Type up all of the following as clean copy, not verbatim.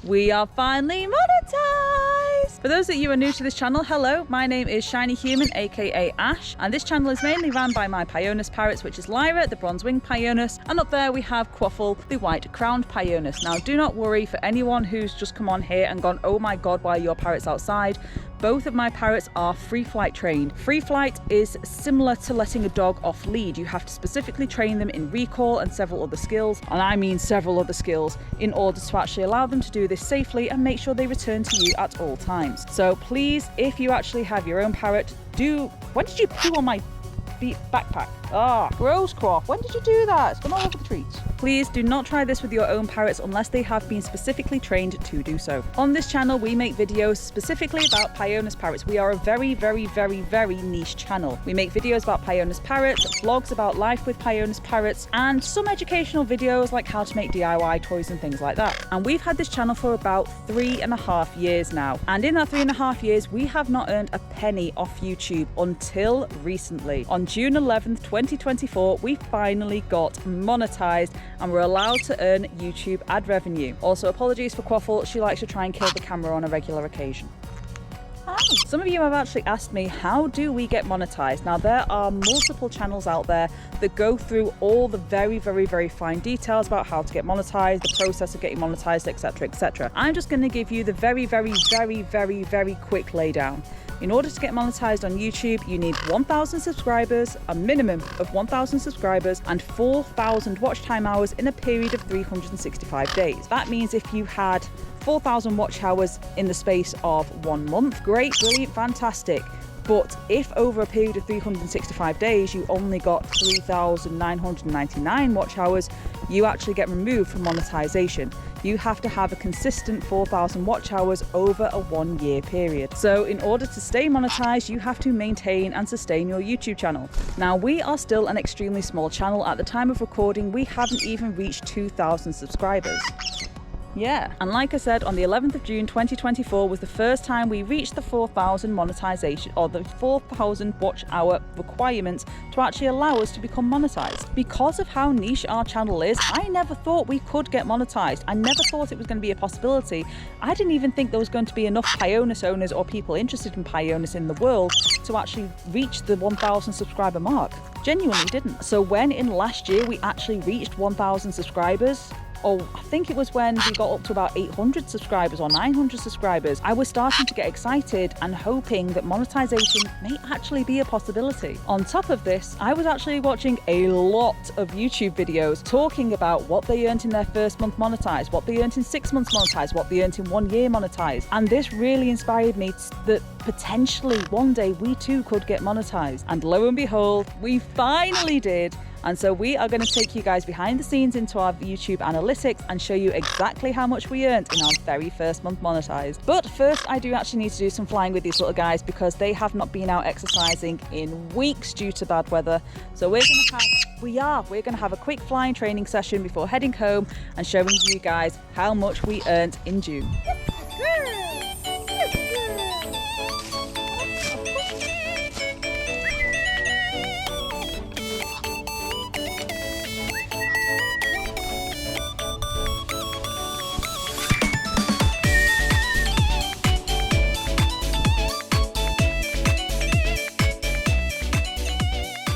We are finally monetized! For those of you who are new to this channel, hello, my name is Shiny Human, aka Ash, and this channel is mainly ran by my Pionus parrots, which is Lyra, the bronze-winged Pionus, and up there we have Quaffle, the white-crowned Pionus. Now do not worry for anyone who's just come on here and gone, oh my god, why are your parrots outside? Both of my parrots are free flight trained. Free flight is similar to letting a dog off lead. You have to specifically train them in recall and several other skills, and I mean several other skills, in order to actually allow them to do this safely and make sure they return to you at all times. So please, if you actually have your own parrot, when did you poo on my backpack? Ah, gross, Croft. When did you do that? It's gone all over the treats. Please do not try this with your own parrots unless they have been specifically trained to do so. On this channel, we make videos specifically about Pionus parrots. We are a very niche channel. We make videos about Pionus parrots, vlogs about life with Pionus parrots, and some educational videos like how to make DIY toys and things like that. And we've had this channel for about 3.5 years now. And in that 3.5 years, we have not earned a penny off YouTube until recently. On June 11th, 2024, we finally got monetized and we're allowed to earn YouTube ad revenue. Also, apologies for Quaffle, she likes to try and kill the camera on a regular occasion. Hi. Some of you have actually asked me, how do we get monetized? Now, there are multiple channels out there that go through all the very fine details about how to get monetized, the process of getting monetized, etc. I'm just going to give you the very quick laydown. In order to get monetized on YouTube, you need 1,000 subscribers, a minimum of 1,000 subscribers, and 4,000 watch time hours in a period of 365 days. That means if you had 4,000 watch hours in the space of 1 month, great, brilliant, fantastic. But if over a period of 365 days you only got 3,999 watch hours, you actually get removed from monetization. You have to have a consistent 4,000 watch hours over a 1 year period. So in order to stay monetized, you have to maintain and sustain your YouTube channel. Now, we are still an extremely small channel. At the time of recording, we haven't even reached 2,000 subscribers. Yeah, and like I said, on the 11th of June 2024 was the first time we reached the 4,000 monetization, or the 4,000 watch hour requirement to actually allow us to become monetized. Because of how niche our channel is, I never thought we could get monetized. I never thought it was going to be a possibility. I didn't even think there was going to be enough Pionus owners or people interested in Pionus in the world to actually reach the 1,000 subscriber mark. Genuinely didn't. So when in last year we actually reached 1,000 subscribers, or I think it was when we got up to about 800 subscribers or 900 subscribers, I was starting to get excited and hoping that monetization may actually be a possibility. On top of this, I was actually watching a lot of YouTube videos talking about what they earned in their first month monetized, what they earned in 6 months monetized, what they earned in 1 year monetized. And this really inspired me that potentially one day we too could get monetized. And lo and behold, we finally did. And so we are going to take you guys behind the scenes into our YouTube analytics and show you exactly how much we earned in our very first month monetized. But first, I do actually need to do some flying with these little guys because they have not been out exercising in weeks due to bad weather. So we're going to have a quick flying training session before heading home and showing you guys how much we earned in June.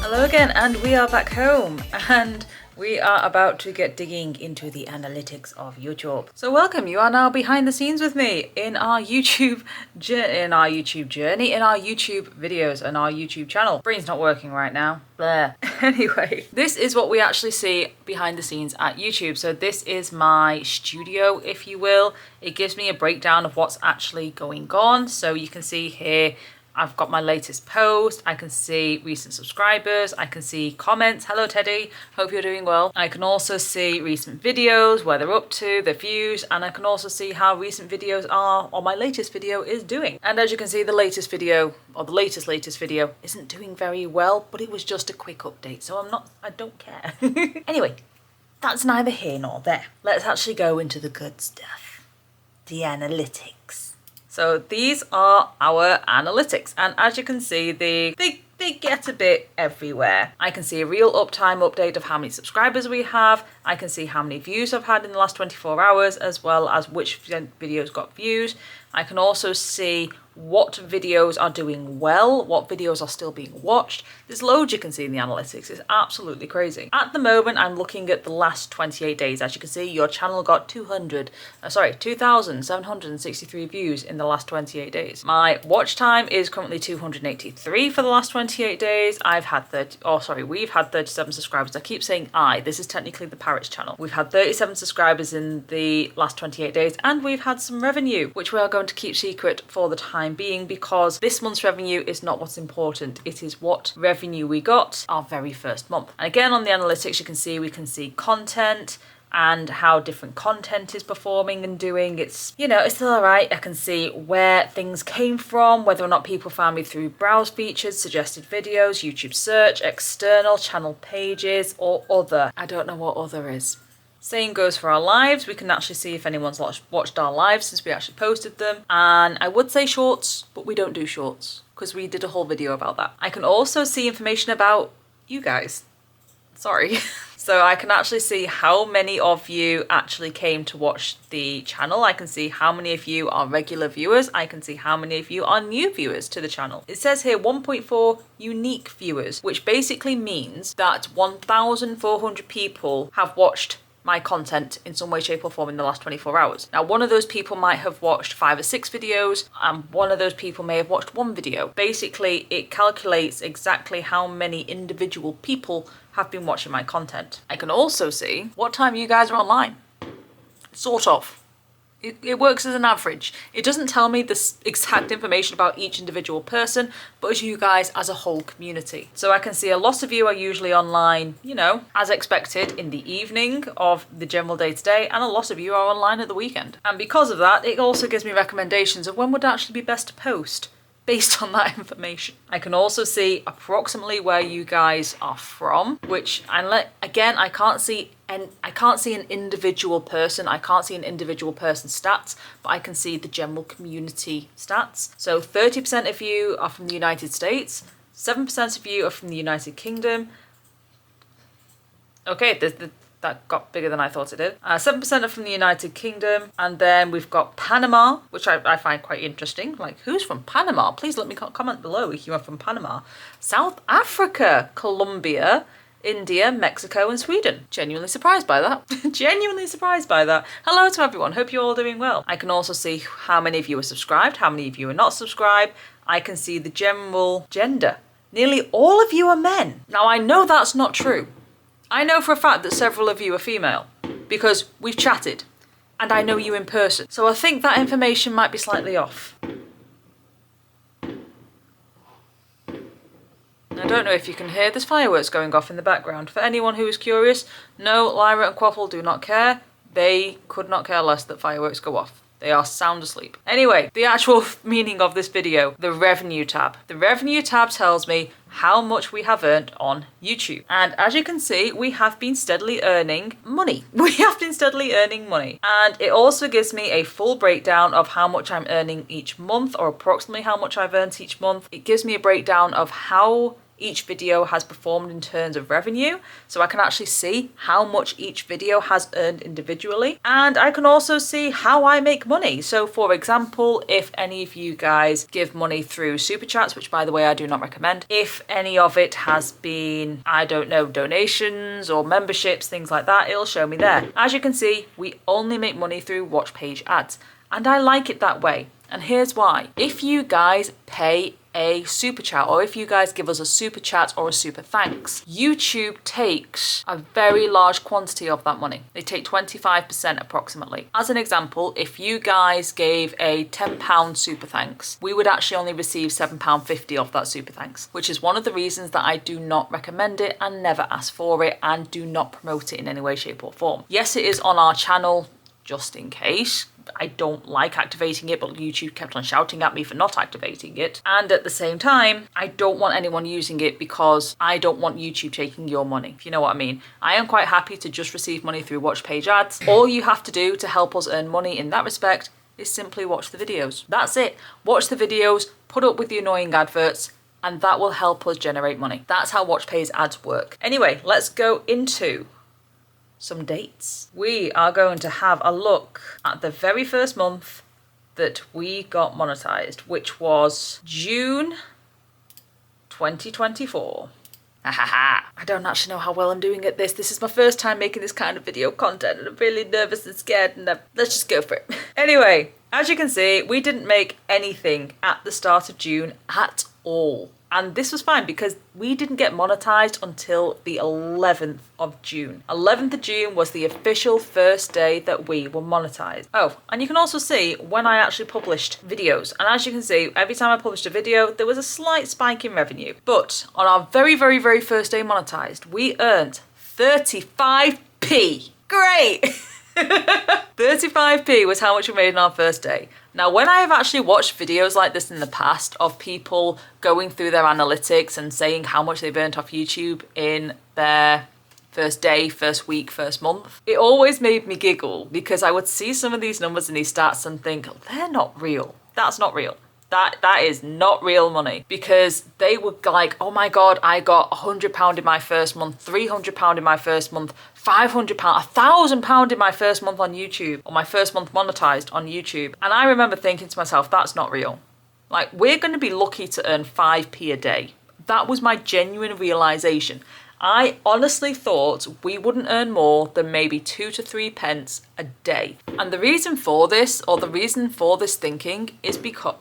Hello again, and we are back home, and we are about to get digging into the analytics of YouTube. So welcome, you are now behind the scenes with me in our YouTube journey, in our YouTube videos, and our YouTube channel. Brain's not working right now. Blah. Anyway, this is what we actually see behind the scenes at YouTube. So this is my studio, if you will. It gives me a breakdown of what's actually going on. So you can see here, I've got my latest post, I can see recent subscribers, I can see comments, hello Teddy, hope you're doing well. I can also see recent videos, where they're up to, the views, and I can also see how recent videos are, or my latest video is doing. And as you can see, the latest video, or the latest video, isn't doing very well, but it was just a quick update, so I don't care. Anyway, that's neither here nor there. Let's actually go into the good stuff, the analytics. So these are our analytics, and as you can see, they get a bit everywhere. I can see a real uptime update of how many subscribers we have, I can see how many views I've had in the last 24 hours, as well as which videos got views. I can also see what videos are doing well, what videos are still being watched. There's loads you can see in the analytics. It's absolutely crazy. At the moment, I'm looking at the last 28 days. As you can see, your channel got 2,763 views in the last 28 days. My watch time is currently 283 for the last 28 days. We've had 37 subscribers. I keep saying this is technically the Parrots channel. We've had 37 subscribers in the last 28 days, and we've had some revenue, which we are going to keep secret for the time being, because this month's revenue is not what's important. It is what revenue we got our very first month. And again, on the analytics, we can see content and how different content is performing and doing. It's still all right. I can see where things came from, whether or not people found me through browse features, suggested videos, YouTube search, external channel pages, or other. I don't know what other is. Same goes for our lives. We can actually see if anyone's watched our lives since we actually posted them. And I would say shorts, but we don't do shorts because we did a whole video about that. I can also see information about you guys. Sorry. So I can actually see how many of you actually came to watch the channel. I can see how many of you are regular viewers. I can see how many of you are new viewers to the channel. It says here 1.4 unique viewers, which basically means that 1,400 people have watched my content in some way, shape or form in the last 24 hours. Now, one of those people might have watched 5 or 6 videos, and one of those people may have watched 1 video. Basically, it calculates exactly how many individual people have been watching my content. I can also see what time you guys are online. Sort of. It works as an average. It doesn't tell me the exact information about each individual person, but as you guys as a whole community. So I can see a lot of you are usually online, as expected, in the evening of the general day-to-day, and a lot of you are online at the weekend. And because of that, it also gives me recommendations of when would actually be best to post based on that information. I can also see approximately where you guys are from, which I can't see an individual person. I can't see an individual person's stats, but I can see the general community stats. So 30% of you are from the United States, 7% of you are from the United Kingdom. Okay, that got bigger than I thought it did. 7% are from the United Kingdom. And then we've got Panama, which I find quite interesting. Like, who's from Panama? Please let me comment below if you are from Panama. South Africa, Colombia, India, Mexico, and Sweden. Genuinely surprised by that. Genuinely surprised by that. Hello to everyone. Hope you're all doing well. I can also see how many of you are subscribed, how many of you are not subscribed. I can see the general gender. Nearly all of you are men. Now, I know that's not true. I know for a fact that several of you are female because we've chatted and I know you in person. So I think that information might be slightly off. I don't know if you can hear, there's fireworks going off in the background. For anyone who is curious, no, Lyra and Quaffle do not care. They could not care less that fireworks go off. They are sound asleep. Anyway, the actual meaning of this video, the revenue tab. The revenue tab tells me how much we have earned on YouTube. And as you can see, we have been steadily earning money. We have been steadily earning money. And it also gives me a full breakdown of how much I'm earning each month, or approximately how much I've earned each month. It gives me a breakdown of how each video has performed in terms of revenue, so I can actually see how much each video has earned individually, and I can also see how I make money. So for example, if any of you guys give money through super chats, which by the way I do not recommend, if any of it has been, I don't know, donations or memberships, things like that, it'll show me there. As you can see, we only make money through watch page ads, and I like it that way. And here's why. If you guys pay a super chat, or if you guys give us a super chat or a super thanks, YouTube takes a very large quantity of that money. They take 25% approximately. As an example, if you guys gave a £10 super thanks, we would actually only receive £7.50 of that super thanks, which is one of the reasons that I do not recommend it and never ask for it and do not promote it in any way, shape or form. Yes, it is on our channel just in case. I don't like activating it, but YouTube kept on shouting at me for not activating it. And at the same time, I don't want anyone using it because I don't want YouTube taking your money, if you know what I mean. I am quite happy to just receive money through watch page ads. All you have to do to help us earn money in that respect is simply watch the videos. That's it. Watch the videos, put up with the annoying adverts, and that will help us generate money. That's how watch page ads work. Anyway, let's go into some dates. We are going to have a look at the very first month that we got monetized, which was June 2024. I don't actually know how well I'm doing at this. This is my first time making this kind of video content and I'm really nervous and scared and let's just go for it. Anyway, as you can see, we didn't make anything at the start of June at all. And this was fine because we didn't get monetized until the 11th of June. 11th of June was the official first day that we were monetized. Oh, and you can also see when I actually published videos. And as you can see, every time I published a video, there was a slight spike in revenue. But on our very, very, very first day monetized, we earned 35p. Great! 35p was how much we made on our first day. Now, when I have actually watched videos like this in the past of people going through their analytics and saying how much they've earned off YouTube in their first day, first week, first month, it always made me giggle because I would see some of these numbers and these stats and think, they're not real. That's not real. That is not real money, because they were like, oh my God, I got £100 in my first month, £300 in my first month, £500, £1,000 in my first month on YouTube, or my first month monetized on YouTube. And I remember thinking to myself, that's not real. Like, we're going to be lucky to earn 5p a day. That was my genuine realization. I honestly thought we wouldn't earn more than maybe 2 to 3 pence a day. And the reason for this, or the reason for this thinking, is because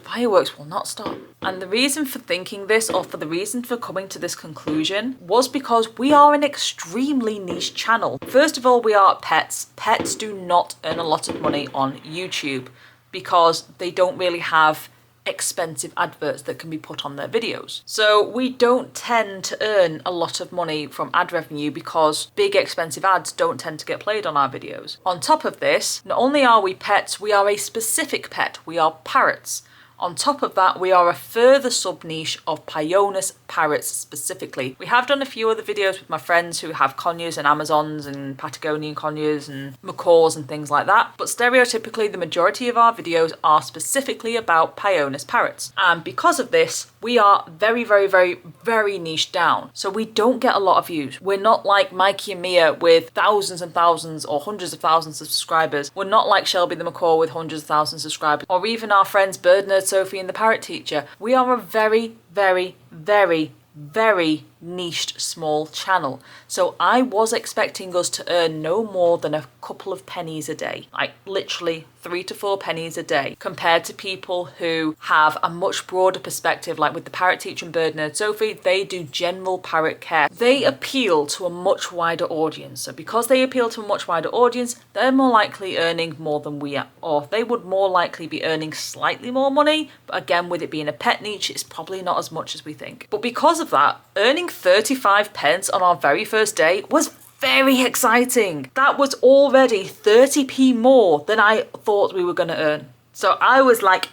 fireworks will not stop. And the reason for thinking this, or for the reason for coming to this conclusion, was because we are an extremely niche channel. First of all, we are pets. Pets do not earn a lot of money on YouTube because they don't really have expensive adverts that can be put on their videos. So we don't tend to earn a lot of money from ad revenue because big expensive ads don't tend to get played on our videos. On top of this, not only are we pets, we are a specific pet. We are parrots. On top of that, we are a further sub-niche of Pionus parrots specifically. We have done a few other videos with my friends who have conures and Amazons and Patagonian conures and macaws and things like that. But stereotypically, the majority of our videos are specifically about Pionus parrots. And because of this, we are very, very, very, very niche down. So we don't get a lot of views. We're not like Mikey and Mia with thousands and thousands or hundreds of thousands of subscribers. We're not like Shelby the macaw with hundreds of thousands of subscribers. Or even our friends Bird Nerd Sophie and the Parrot Teacher. We are a very, very, very, very niched small channel. So I was expecting us to earn no more than a couple of pennies a day, like literally 3 to 4 pennies a day, compared to people who have a much broader perspective, like with the Parrot Teacher and Bird Nerd Sophie. They do general parrot care. They appeal to a much wider audience. So because they appeal to a much wider audience, they're more likely earning more than we are, or they would more likely be earning slightly more money. But again, with it being a pet niche, it's probably not as much as we think. But because of that, earning 35 pence on our very first day was very exciting. That was already 30p more than I thought we were going to earn. So I was like,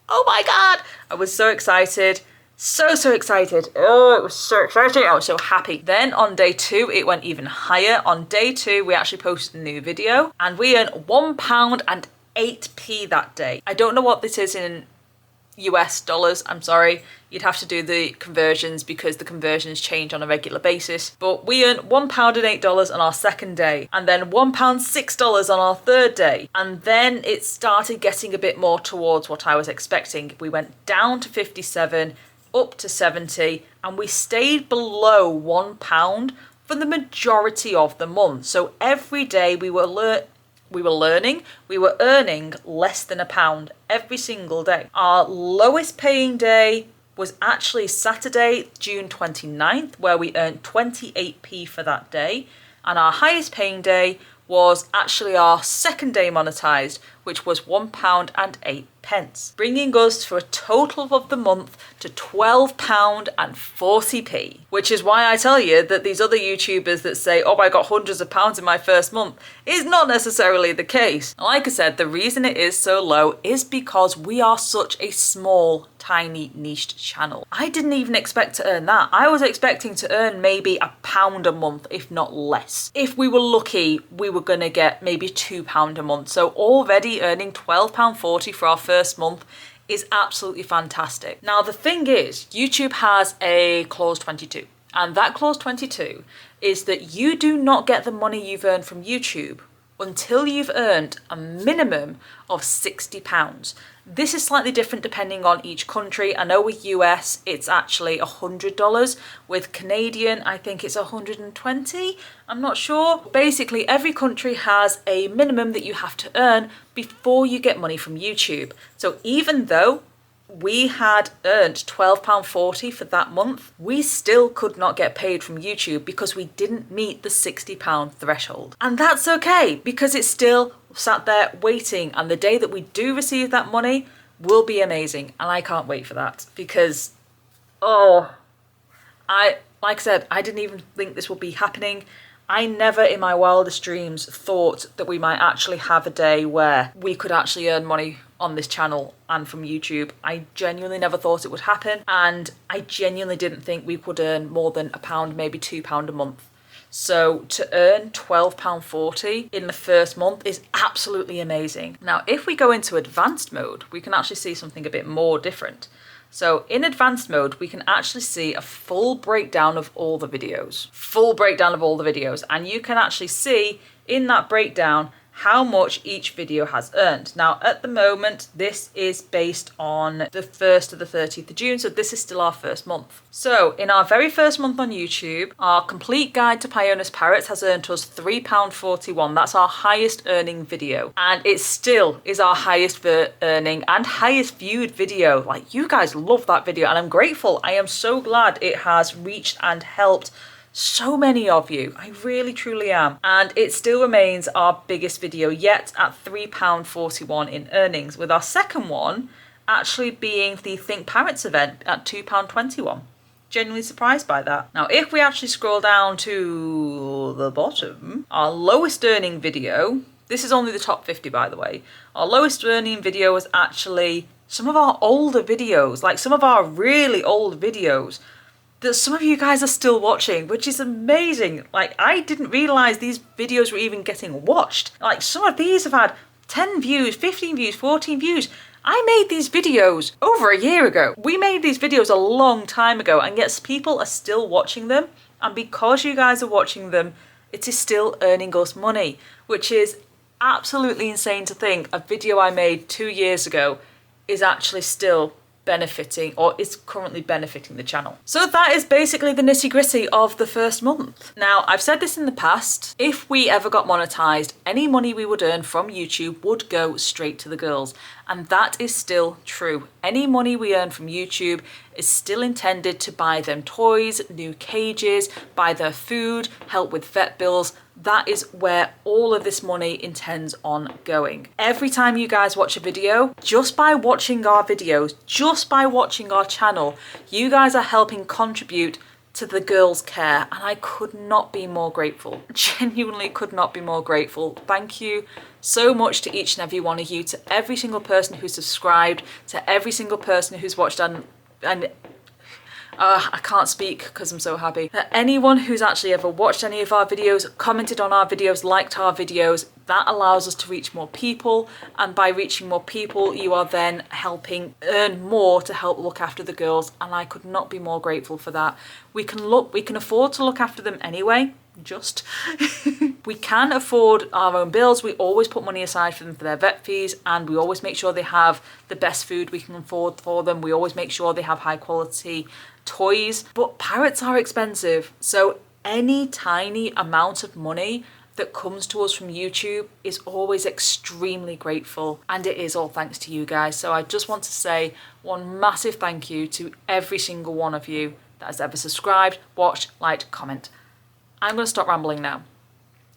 oh my God, I was so excited. So excited. Oh, it was so exciting. I was so happy. Then on day 2, it went even higher. On day 2, we actually posted a new video and we earned £1 and 8p that day. I don't know what this is in US dollars, I'm sorry. You'd have to do the conversions because the conversions change on a regular basis. But we earned £1 and $8 on our second day, and then £1 $6 on our third day. And then it started getting a bit more towards what I was expecting. We went down to 57, up to 70, and we stayed below £1 for the majority of the month. So every day we were earning less than £1 every single day. Our lowest paying day was actually Saturday, June 29th, where we earned 28p for that day. And our highest paying day was actually our second day monetized, which was £1 and 8 pence, bringing us to a total of the month to £12 and 40p, which is why I tell you that these other YouTubers that say, oh, I got hundreds of pounds in my first month, is not necessarily the case. Like I said, the reason it is so low is because we are such a small, tiny, niched channel. I didn't even expect to earn that. I was expecting to earn maybe £1 a month, if not less. If we were lucky, we were gonna get maybe £2 a month. So already earning £12.40 for our first month is absolutely fantastic. Now, the thing is, YouTube has a clause 22. And that clause 22 is that you do not get the money you've earned from YouTube until you've earned a minimum of £60. This is slightly different depending on each country. I know with US it's actually $100. With Canadian, I think it's 120. I'm not sure. Basically, every country has a minimum that you have to earn before you get money from YouTube. So even though we had earned £12.40 for that month, we still could not get paid from YouTube because we didn't meet the £60 threshold. And that's okay, because it's still sat there waiting, and the day that we do receive that money will be amazing, and I can't wait for that because, like I said, I didn't even think this would be happening. I never in my wildest dreams thought that we might actually have a day where we could actually earn money on this channel and from YouTube. I genuinely never thought it would happen, and I genuinely didn't think we could earn more than £1, maybe £2 a month. So to earn £12.40 in the first month is absolutely amazing. Now, if we go into advanced mode, we can actually see something a bit more different. So in advanced mode, we can actually see a full breakdown of all the videos. And you can actually see in that breakdown how much each video has earned. Now, at the moment, this is based on the 1st to the 30th of June, so this is still our first month. So in our very first month on YouTube, our complete guide to Pionus parrots has earned us £3.41. That's our highest earning video. And it still is our highest earning and highest viewed video. Like, you guys love that video, and I'm grateful. I am so glad it has reached and helped so many of you. I really truly am. And it still remains our biggest video yet at £3.41 in earnings, with our second one actually being the Think Parrots event at £2.21. Genuinely surprised by that. Now, if we actually scroll down to the bottom, our lowest earning video, this is only the top 50 by the way, our lowest earning video was actually some of our older videos, like some of our really old videos that some of you guys are still watching, which is amazing. Like, I didn't realize these videos were even getting watched. Like, some of these have had 10 views, 15 views, 14 views. I made these videos over a year ago. We made these videos a long time ago, and yet people are still watching them. And because you guys are watching them, it is still earning us money, which is absolutely insane to think. A video I made 2 years ago is actually still benefiting, or is currently benefiting the channel. So that is basically the nitty-gritty of the first month. Now, I've said this in the past, if we ever got monetized, any money we would earn from YouTube would go straight to the girls, and that is still true. Any money we earn from YouTube is still intended to buy them toys, new cages, buy their food, help with vet bills. That is where all of this money intends on going. Every time you guys watch a video, just by watching our videos, just by watching our channel, you guys are helping contribute to the girls' care, and I could not be more grateful. Genuinely could not be more grateful. Thank you so much to each and every one of you, to every single person who's subscribed, to every single person who's watched and I can't speak because I'm so happy. Anyone who's actually ever watched any of our videos, commented on our videos, liked our videos, that allows us to reach more people, and by reaching more people you are then helping earn more to help look after the girls, and I could not be more grateful for that. We can afford to look after them anyway. We can afford our own bills. We always put money aside for them for their vet fees, and we always make sure they have the best food we can afford for them. We always make sure they have high quality toys. But parrots are expensive, so any tiny amount of money that comes to us from YouTube is always extremely grateful, and it is all thanks to you guys. So I just want to say one massive thank you to every single one of you that has ever subscribed, watched, liked, comment. I'm going to stop rambling now.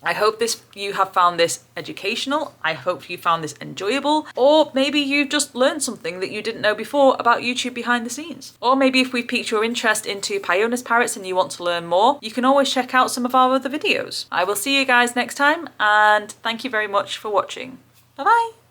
I hope you have found this educational. I hope you found this enjoyable, or maybe you've just learned something that you didn't know before about YouTube behind the scenes. Or maybe if we've piqued your interest into Pionus parrots and you want to learn more, you can always check out some of our other videos. I will see you guys next time, and thank you very much for watching. Bye bye.